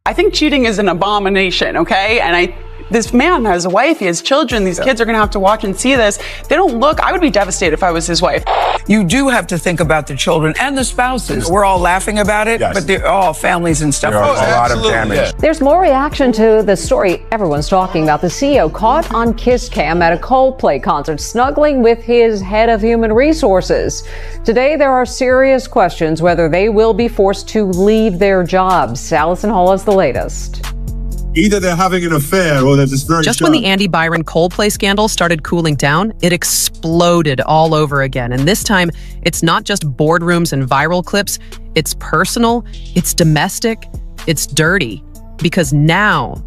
I think cheating is an abomination, okay? And this man has a wife, he has children, these kids are gonna have to watch and see this. They don't look, I would be devastated if I was his wife. You do have to think about the children and the spouses. We're all laughing about it, but they're all families and stuff. There are a lot of damage. There's more reaction to the story everyone's talking about. The CEO caught on kiss cam at a Coldplay concert, snuggling with his head of human resources. Today, there are serious questions whether they will be forced to leave their jobs. Allison Hall has the latest. Either they're having an affair or they're just very Just when the Andy Byron Coldplay scandal started cooling down, it exploded all over again. And this time, it's not just boardrooms and viral clips. It's personal, it's domestic, it's dirty. Because now,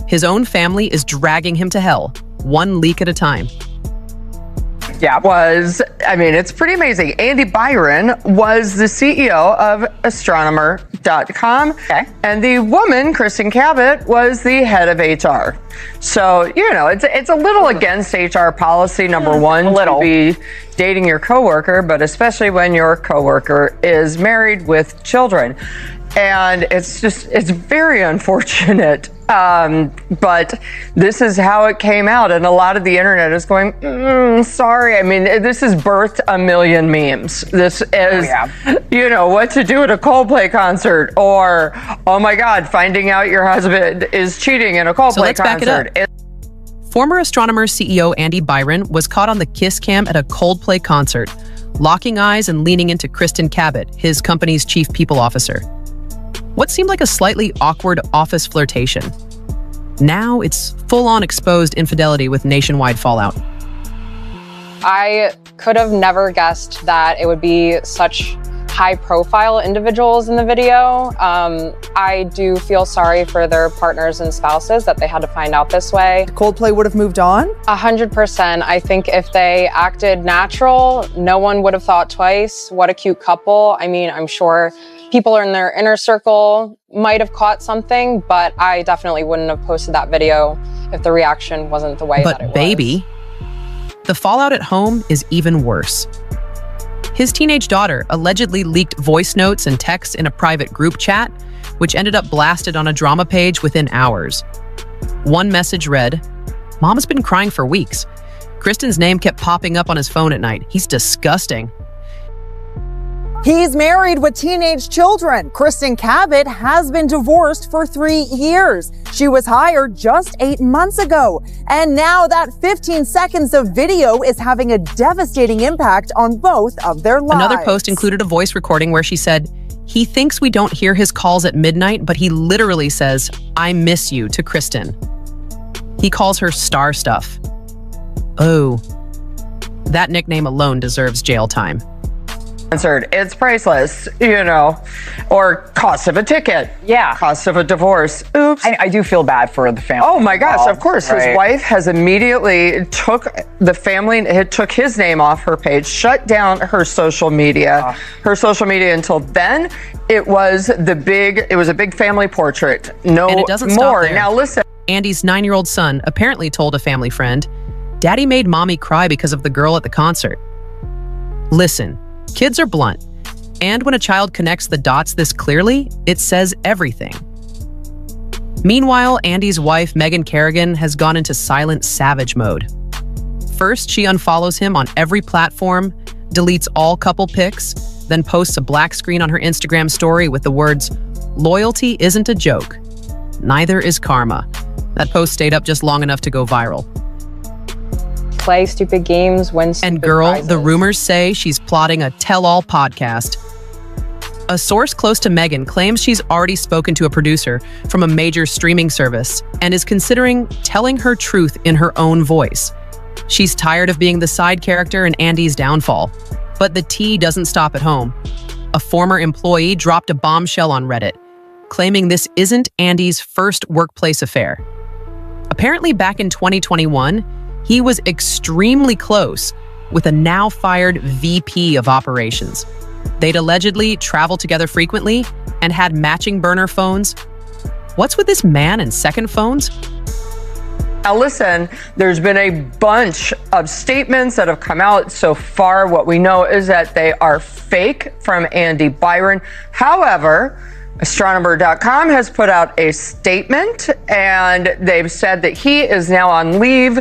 his own family is dragging him to hell, one leak at a time. Yeah, it's pretty amazing. Andy Byron was the CEO of Astronomer.com. Okay. And the woman, Kristin Cabot, was the head of HR. So, it's a little against HR policy, number one, to be dating your coworker, but especially when your coworker is married with children. And it's very unfortunate. But this is how it came out. And a lot of the internet is going, sorry. I mean, this has birthed a million memes. This is, what to do at a Coldplay concert, or, oh my God, finding out your husband is cheating in a Coldplay concert. Back it up. Former Astronomer CEO Andy Byron was caught on the kiss cam at a Coldplay concert, locking eyes and leaning into Kristin Cabot, his company's chief people officer. What seemed like a slightly awkward office flirtation. Now it's full-on exposed infidelity with nationwide fallout. I could have never guessed that it would be such high-profile individuals in the video. I do feel sorry for their partners and spouses that they had to find out this way. Coldplay would have moved on? 100%. I think if they acted natural, no one would have thought twice. What a cute couple. I mean, I'm sure people in their inner circle might have caught something, but I definitely wouldn't have posted that video if the reaction wasn't the way that it was. But baby, the fallout at home is even worse. His teenage daughter allegedly leaked voice notes and texts in a private group chat, which ended up blasted on a drama page within hours. One message read, "Mom's been crying for weeks. Kristin's name kept popping up on his phone at night. He's disgusting." He's married with teenage children. Kristin Cabot has been divorced for 3 years. She was hired just 8 months ago. And now that 15 seconds of video is having a devastating impact on both of their lives. Another post included a voice recording where she said, "He thinks we don't hear his calls at midnight, but he literally says, 'I miss you' to Kristin. He calls her star stuff." Oh, that nickname alone deserves jail time. It's priceless, or cost of a ticket. Yeah. Cost of a divorce. Oops. I do feel bad for the family. Oh my gosh, of course. Right. His wife has immediately took his name off her page, shut down her social media. Her social media until then, it was a big family portrait. No And it doesn't more. stop there. Now listen. Andy's 9-year-old son apparently told a family friend, "Daddy made mommy cry because of the girl at the concert." Listen, kids are blunt, and when a child connects the dots this clearly, it says everything. Meanwhile, Andy's wife, Megan Kerrigan, has gone into silent savage mode. First, she unfollows him on every platform, deletes all couple pics, then posts a black screen on her Instagram story with the words, "Loyalty isn't a joke. Neither is karma." That post stayed up just long enough to go viral. Play stupid games, win stupid And girl, prizes. the rumors say she's plotting a tell-all podcast. A source close to Megan claims she's already spoken to a producer from a major streaming service and is considering telling her truth in her own voice. She's tired of being the side character in Andy's downfall. But the tea doesn't stop at home. A former employee dropped a bombshell on Reddit, claiming this isn't Andy's first workplace affair. Apparently back in 2021, he was extremely close with a now-fired VP of operations. They'd allegedly traveled together frequently and had matching burner phones. What's with this man and second phones? Now listen, there's been a bunch of statements that have come out so far. What we know is that they are fake from Andy Byron. However, Astronomer.com has put out a statement, and they've said that he is now on leave.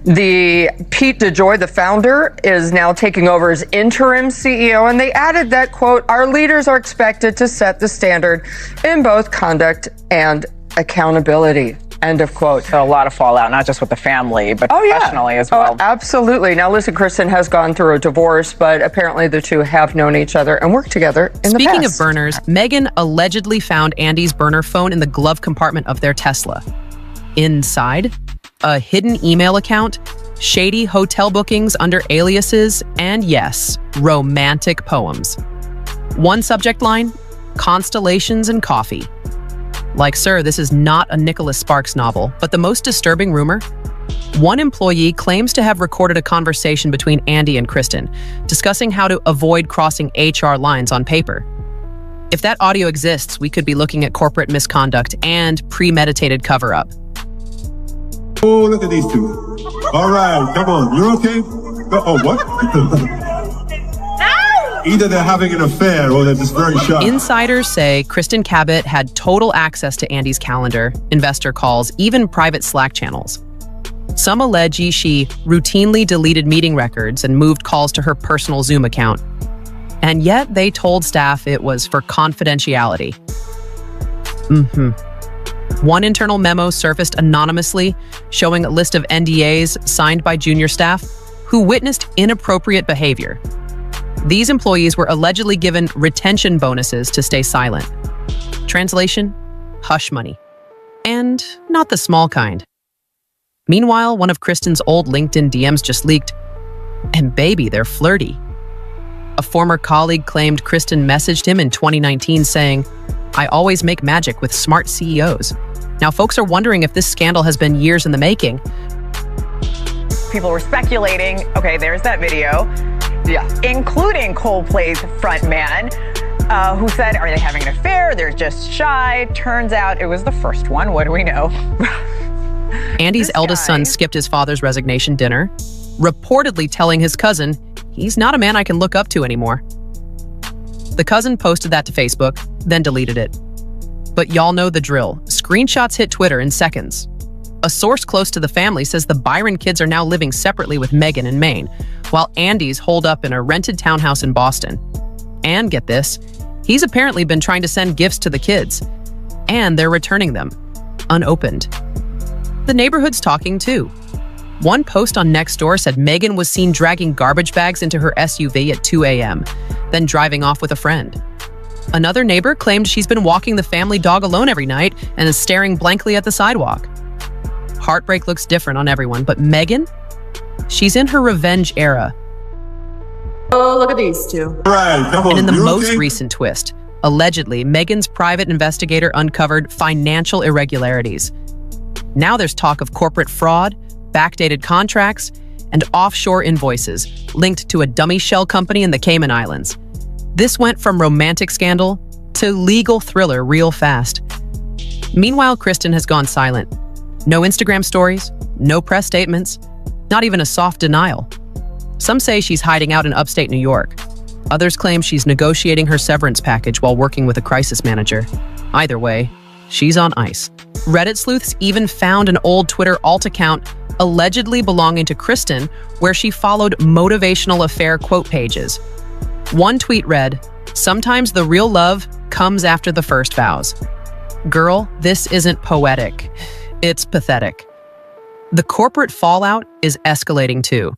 The Pete DeJoy, the founder, is now taking over as interim CEO, and they added that, quote, "Our leaders are expected to set the standard in both conduct and accountability." End of quote. So a lot of fallout, not just with the family, but professionally as well. Oh, absolutely. Now, listen, Kristin has gone through a divorce, but apparently the two have known each other and worked together in the past. Speaking of burners, Megan allegedly found Andy's burner phone in the glove compartment of their Tesla. Inside, a hidden email account, shady hotel bookings under aliases, and yes, romantic poems. One subject line, constellations and coffee. Like, sir, this is not a Nicholas Sparks novel, but the most disturbing rumor? One employee claims to have recorded a conversation between Andy and Kristin, discussing how to avoid crossing HR lines on paper. If that audio exists, we could be looking at corporate misconduct and premeditated cover-up. Oh, look at these two. All right, come on. You okay? Oh, what? Either they're having an affair or they're just very shy. Insiders say Kristin Cabot had total access to Andy's calendar, investor calls, even private Slack channels. Some allege she routinely deleted meeting records and moved calls to her personal Zoom account. And yet they told staff it was for confidentiality. One internal memo surfaced anonymously, showing a list of NDAs signed by junior staff who witnessed inappropriate behavior. These employees were allegedly given retention bonuses to stay silent. Translation: hush money. And not the small kind. Meanwhile, one of Kristin's old LinkedIn DMs just leaked. And baby, they're flirty. A former colleague claimed Kristin messaged him in 2019 saying, "I always make magic with smart CEOs." Now, folks are wondering if this scandal has been years in the making. People were speculating, okay, there's that video. Yeah. Including Coldplay's frontman, who said, are they having an affair? They're just shy. Turns out it was the first one. What do we know? Andy's eldest son skipped his father's resignation dinner, reportedly telling his cousin, he's not a man I can look up to anymore. The cousin posted that to Facebook, then deleted it. But y'all know the drill. Screenshots hit Twitter in seconds. A source close to the family says the Byron kids are now living separately with Megan in Maine, while Andy's holed up in a rented townhouse in Boston. And get this, he's apparently been trying to send gifts to the kids, and they're returning them, unopened. The neighborhood's talking too. One post on Nextdoor said Megan was seen dragging garbage bags into her SUV at 2 a.m., then driving off with a friend. Another neighbor claimed she's been walking the family dog alone every night and is staring blankly at the sidewalk. Heartbreak looks different on everyone, but Megan? She's in her revenge era. Oh, look at these two. Right, come on. And in the You most okay? recent twist, allegedly, Megan's private investigator uncovered financial irregularities. Now there's talk of corporate fraud, backdated contracts, and offshore invoices linked to a dummy shell company in the Cayman Islands. This went from romantic scandal to legal thriller real fast. Meanwhile, Kristin has gone silent. No Instagram stories, no press statements, not even a soft denial. Some say she's hiding out in upstate New York. Others claim she's negotiating her severance package while working with a crisis manager. Either way, she's on ice. Reddit sleuths even found an old Twitter alt account allegedly belonging to Kristin, where she followed motivational affair quote pages. One tweet read, "Sometimes the real love comes after the first vows." Girl, this isn't poetic. It's pathetic. The corporate fallout is escalating too.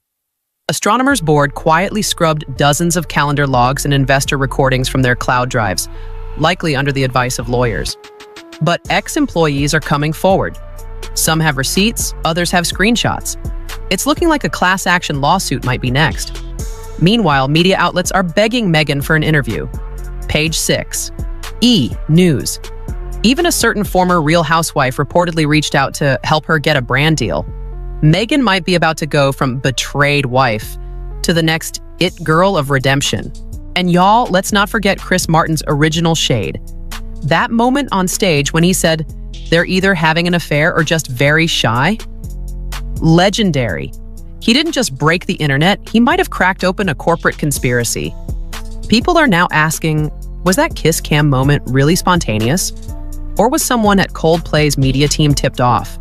Astronomer's board quietly scrubbed dozens of calendar logs and investor recordings from their cloud drives, likely under the advice of lawyers. But ex-employees are coming forward. Some have receipts, others have screenshots. It's looking like a class action lawsuit might be next. Meanwhile, media outlets are begging Megan for an interview. Page 6. News. Even a certain former Real Housewife reportedly reached out to help her get a brand deal. Megan might be about to go from betrayed wife to the next it girl of redemption. And y'all, let's not forget Chris Martin's original shade. That moment on stage when he said, they're either having an affair or just very shy. Legendary. He didn't just break the internet, he might have cracked open a corporate conspiracy. People are now asking, Was that kiss cam moment really spontaneous? Or was someone at Coldplay's media team tipped off?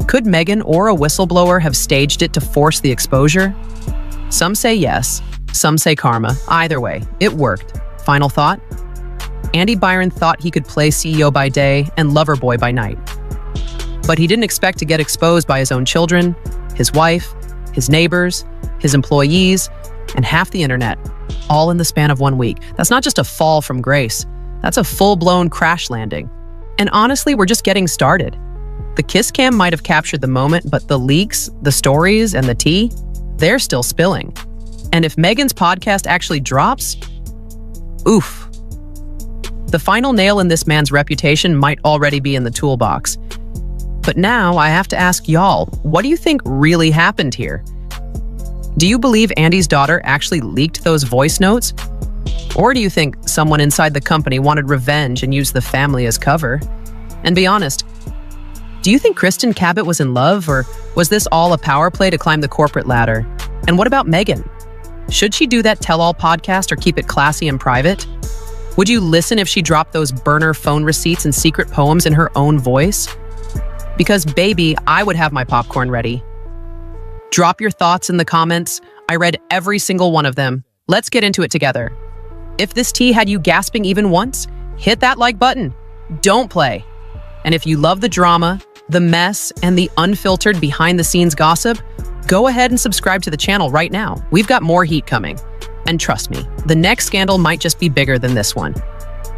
Could Meghan or a whistleblower have staged it to force the exposure? Some say yes, some say karma. Either way, it worked. Final thought? Andy Byron thought he could play CEO by day and lover boy by night. But he didn't expect to get exposed by his own children, his wife, his neighbors, his employees, and half the internet, all in the span of 1 week. That's not just a fall from grace. That's a full-blown crash landing. And honestly, we're just getting started. The kiss cam might have captured the moment, but the leaks, the stories, and the tea, they're still spilling. And if Meghan's podcast actually drops, oof. The final nail in this man's reputation might already be in the toolbox. But now I have to ask y'all, what do you think really happened here? Do you believe Andy's daughter actually leaked those voice notes? Or do you think someone inside the company wanted revenge and used the family as cover? And be honest, do you think Kristin Cabot was in love, or was this all a power play to climb the corporate ladder? And what about Meghan? Should she do that tell-all podcast or keep it classy and private? Would you listen if she dropped those burner phone receipts and secret poems in her own voice? Because baby, I would have my popcorn ready. Drop your thoughts in the comments. I read every single one of them. Let's get into it together. If this tea had you gasping even once, hit that like button. Don't play. And if you love the drama, the mess, and the unfiltered behind-the-scenes gossip, go ahead and subscribe to the channel right now. We've got more heat coming. And trust me, the next scandal might just be bigger than this one.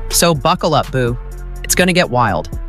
So buckle up, boo. It's gonna get wild.